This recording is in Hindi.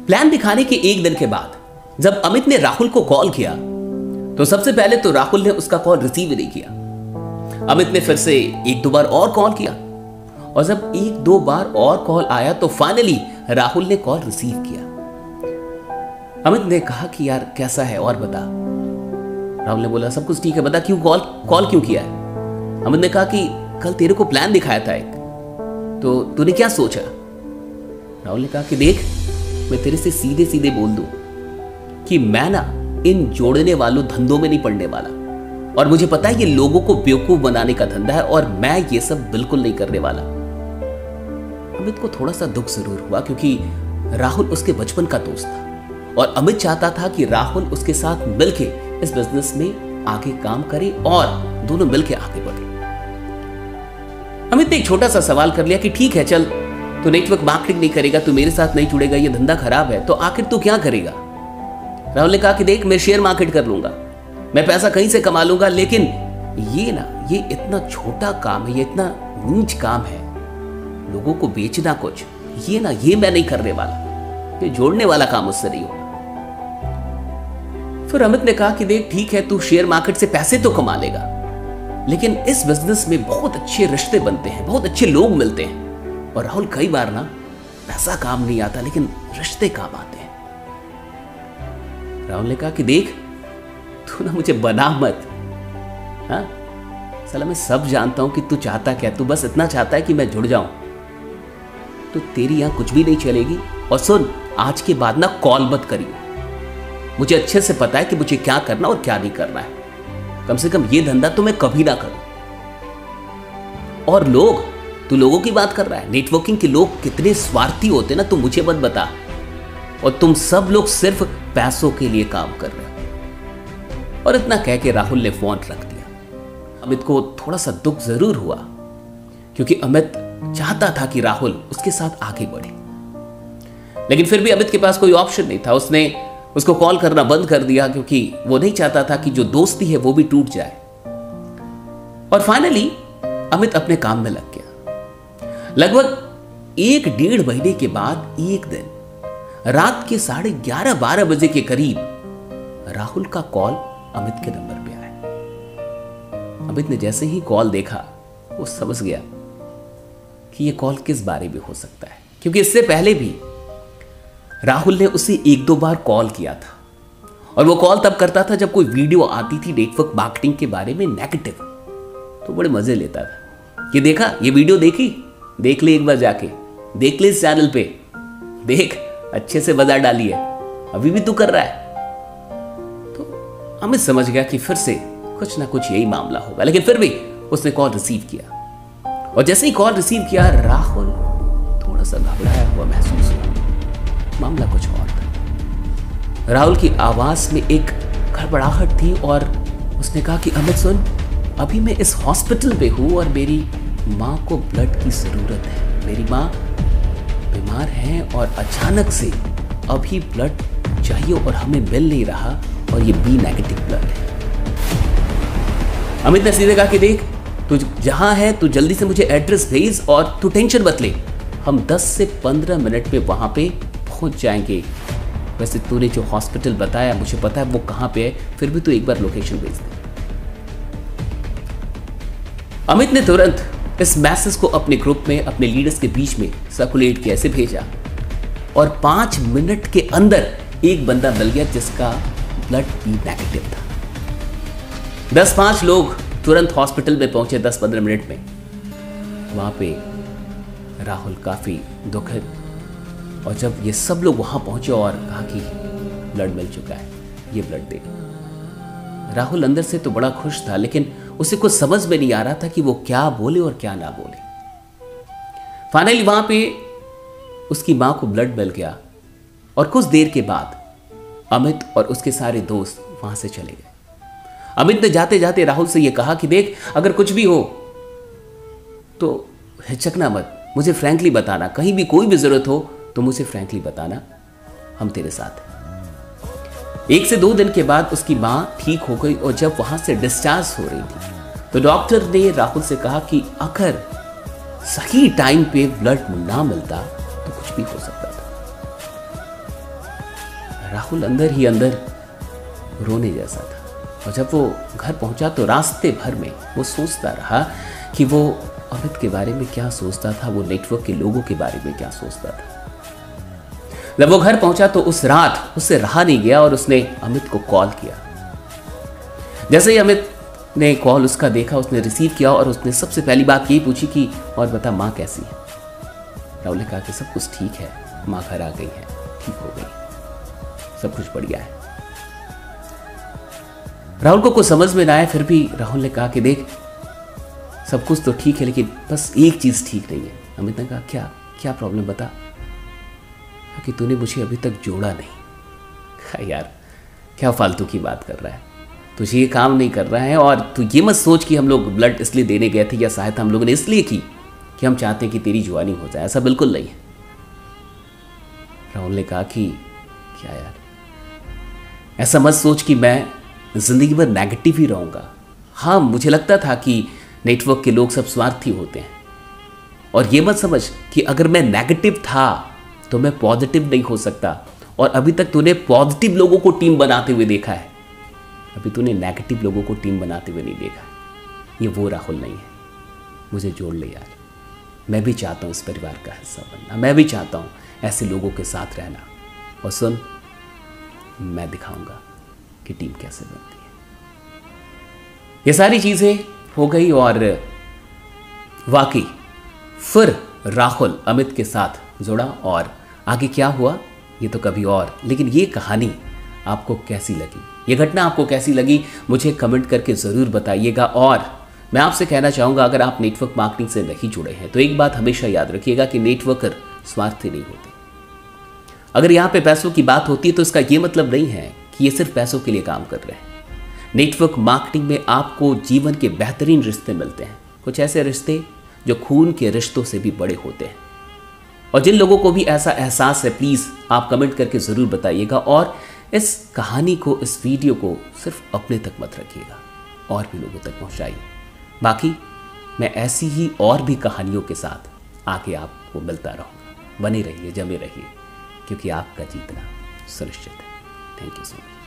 प्लान दिखाने के एक दिन के बाद जब अमित ने राहुल को कॉल किया तो सबसे पहले तो राहुल ने उसका कॉल रिसीव नहीं किया। अमित ने फिर से एक दो बार और कॉल किया और जब एक दो बार और कॉल आया तो फाइनली राहुल ने कॉल रिसीव किया। अमित ने कहा कि यार कैसा है और बता। राहुल ने बोला सब कुछ ठीक है, बता क्यों कॉल क्यों किया है। अमित ने कहा कि कल तेरे को प्लान दिखाया था एक, तो तूने क्या सोचा। राहुल ने कहा कि देख मैं तेरे से सीधे सीधे बोल दूं कि मैं ना इन जोड़ने वालों धंधों में नहीं पड़ने वाला और मुझे पता है ये लोगों को बेवकूफ बनाने का धंधा है और मैं ये सब बिल्कुल नहीं करने वाला। अमित को थोड़ा सा दुख जरूर हुआ क्योंकि राहुल उसके बचपन का दोस्त था और अमित चाहता था कि राहुल उसके साथ मिलके इस बिजनेस में आगे काम करे और दोनों मिलके आगे बढ़े। अमित ने एक छोटा सा सवाल कर लिया कि ठीक है चल तू नेटवर्क मार्केटिंग नहीं करेगा, तू मेरे साथ नहीं जुड़ेगा, ये धंधा खराब है, तो आखिर तू क्या करेगा। राहुल ने कहा कि देख मैं शेयर मार्केट कर लूंगा, मैं पैसा कहीं से कमा लूंगा, लेकिन ये इतना छोटा काम है, ये इतना नीच काम है, लोगों को बेचना कुछ, ये मैं नहीं करने वाला, ये जोड़ने वाला काम मुझसे नहीं होगा। फिर अमित ने कहा कि देख ठीक है तू शेयर मार्केट से पैसे तो कमा लेगा, लेकिन इस बिजनेस में बहुत अच्छे रिश्ते बनते हैं, बहुत अच्छे लोग मिलते हैं और राहुल कई बार ना पैसा काम नहीं आता लेकिन रिश्ते काम आते हैं। राहुल ने कहा कि देख तू ना मुझे बना मत, हाँ साला मैं सब जानता हूं कि तू चाहता क्या, तू बस इतना चाहता है कि मैं जुड़ जाऊं, तो तेरी यहां कुछ भी नहीं चलेगी। और सुन आज के बाद ना कॉल मत करियो, मुझे अच्छे से पता है कि मुझे क्या करना और क्या नहीं करना है, कम से कम ये धंधा तो मैं कभी ना करूं। और तू लोगों की बात कर रहा है, नेटवर्किंग के लोग कितने स्वार्थी होते ना तू मुझे मत बता, और तुम सब लोग सिर्फ पैसों के लिए काम कर रहे हो। और इतना कह के राहुल ने फोन रख दिया। अमित को थोड़ा सा दुख जरूर हुआ क्योंकि अमित चाहता था कि राहुल उसके साथ आगे बढ़े, लेकिन फिर भी अमित के पास कोई ऑप्शन नहीं था। उसने उसको कॉल करना बंद कर दिया क्योंकि वो नहीं चाहता था कि जो दोस्ती है वो भी टूट जाए। और फाइनली अमित अपने काम में लग गया। लगभग 1-1.5 महीने के बाद एक दिन रात के 11:30-12 बजे के करीब राहुल का कॉल अमित के नंबर पे आया। अमित ने जैसे ही कॉल देखा वो समझ गया कि ये कॉल किस बारे में हो सकता है, क्योंकि इससे पहले भी राहुल ने उसे 1-2 बार कॉल किया था और वो कॉल तब करता था जब कोई वीडियो आती थी नेटवर्क मार्केटिंग के बारे में नेगेटिव, तो बड़े मजे लेता था। ये देखा, ये वीडियो देखी, देख ले एक बार जाके, देख ले इस चैनल पे, देख अच्छे से बाजार डाली है, अभी भी तू कर रहा है। तो अमित समझ गया कि फिर से कुछ ना कुछ यही मामला होगा, लेकिन फिर भी उसने कॉल रिसीव किया और जैसे ही कॉल रिसीव किया राहुल थोड़ा सा घबराया हुआ महसूस हुआ। मामला कुछ और था। राहुल की आवाज में एक घबराहट थी और उसने कहा कि अमित सुन, अभी मैं इस हॉस्पिटल पे हूं और मेरी माँ को ब्लड की जरूरत है, मेरी माँ बीमार है और अचानक से अभी ब्लड चाहिए और हमें मिल नहीं रहा और ये बी नेगेटिव ब्लड है। अमित ने सीधे कहा कि देख तू जहां है तू जल्दी से मुझे एड्रेस भेज और तू टेंशन मत ले, हम 10 से 15 मिनट में वहां पे पहुंच जाएंगे। वैसे तूने जो हॉस्पिटल बताया मुझे पता है वो कहां पे है, फिर भी तू एक बार लोकेशन भेज दे। अमित ने तुरंत इस मैसेज को अपने ग्रुप में अपने लीडर्स के बीच में सर्कुलेट किया, ऐसे भेजा और 5 मिनट के अंदर एक बंदा मिल गया जिसका ब्लड बी नेगेटिव था। 10-5 लोग तुरंत हॉस्पिटल में पहुंचे 10-15 मिनट में। वहां पे राहुल काफी दुखित, और जब ये सब लोग वहां पहुंचे और कहा कि ब्लड मिल चुका है, ये ब्लड दे, राहुल अंदर से तो बड़ा खुश था, लेकिन उसे कुछ समझ में नहीं आ रहा था कि वो क्या बोले और क्या ना बोले। फाइनली वहां पे उसकी मां को ब्लड मिल गया और कुछ देर के बाद अमित और उसके सारे दोस्त वहां से चले गए। अमित ने जाते जाते राहुल से यह कहा कि देख अगर कुछ भी हो तो हिचकना मत, मुझे फ्रैंकली बताना, कहीं भी कोई भी जरूरत हो तो मुझे फ्रैंकली बताना, हम तेरे साथ हैं। 1 से 2 दिन के बाद उसकी मां ठीक हो गई और जब वहां से डिस्चार्ज हो रही थी तो डॉक्टर ने राहुल से कहा कि अगर सही टाइम पे ब्लड ना मिलता तो कुछ भी हो सकता था। राहुल अंदर ही अंदर रोने जैसा था। और जब वो घर पहुंचा तो रास्ते भर में वो सोचता रहा कि वो अमित के बारे में क्या सोचता था, वो नेटवर्क के लोगों के बारे में क्या सोचता था। जब वो घर पहुंचा तो उस रात उससे रहा नहीं गया और उसने अमित को कॉल किया। जैसे ही अमित ने कॉल उसका देखा, उसने रिसीव किया और उसने सबसे पहली बात यही पूछी कि और बता माँ कैसी है। राहुल ने कहा कि सब कुछ ठीक है, माँ घर आ गई है, ठीक हो गई, सब कुछ बढ़िया है। राहुल को कुछ समझ में ना आया, फिर भी राहुल ने कहा कि देख सब कुछ तो ठीक है लेकिन बस एक चीज ठीक नहीं है। अमित ने कहा क्या क्या प्रॉब्लम बता। कि तूने मुझे अभी तक जोड़ा नहीं। यार क्या फालतू की बात कर रहा है, तुझे ये काम नहीं कर रहा है। और तू ये मत सोच कि हम लोग ब्लड इसलिए देने गए थे या सहायता हम लोगों ने इसलिए की कि हम चाहते हैं कि तेरी जुआनी हो जाए, ऐसा बिल्कुल नहीं है। राहुल ने कहा कि क्या यार, ऐसा मत सोच कि मैं जिंदगी भर नेगेटिव ही रहूंगा। हाँ, मुझे लगता था कि नेटवर्क के लोग सब स्वार्थी होते हैं, और ये मत समझ कि अगर मैं नेगेटिव था तो मैं पॉजिटिव नहीं हो सकता। और अभी तक तूने पॉजिटिव लोगों को टीम बनाते हुए देखा है, अभी तूने नेगेटिव लोगों को टीम बनाते हुए नहीं देखा। ये वो राहुल नहीं है, मुझे जोड़ ले यार। मैं भी चाहता हूँ इस परिवार का हिस्सा बनना, मैं भी चाहता हूँ ऐसे लोगों के साथ रहना। और सुन, मैं दिखाऊंगा कि टीम कैसे बनती है। ये सारी चीजें हो गई और वाकई फिर राहुल अमित के साथ जुड़ा। और आगे क्या हुआ ये तो कभी और। लेकिन ये कहानी आपको कैसी लगी, ये घटना आपको कैसी लगी, मुझे कमेंट करके ज़रूर बताइएगा। और मैं आपसे कहना चाहूँगा, अगर आप नेटवर्क मार्केटिंग से नहीं जुड़े हैं तो एक बात हमेशा याद रखिएगा कि नेटवर्कर स्वार्थी नहीं होते। अगर यहाँ पे पैसों की बात होती है तो इसका ये मतलब नहीं है कि ये सिर्फ पैसों के लिए काम कर रहे हैं। नेटवर्क मार्केटिंग में आपको जीवन के बेहतरीन रिश्ते मिलते हैं, कुछ ऐसे रिश्ते जो खून के रिश्तों से भी बड़े होते हैं। और जिन लोगों को भी ऐसा एहसास है, प्लीज़ आप कमेंट करके ज़रूर बताइएगा। और इस कहानी को, इस वीडियो को सिर्फ अपने तक मत रखिएगा, और भी लोगों तक पहुंचाइए। बाकी मैं ऐसी ही और भी कहानियों के साथ आगे आपको मिलता रहूँगा। बने रहिए, जमे रहिए, क्योंकि आपका जीतना सुनिश्चित है। Thank you so much.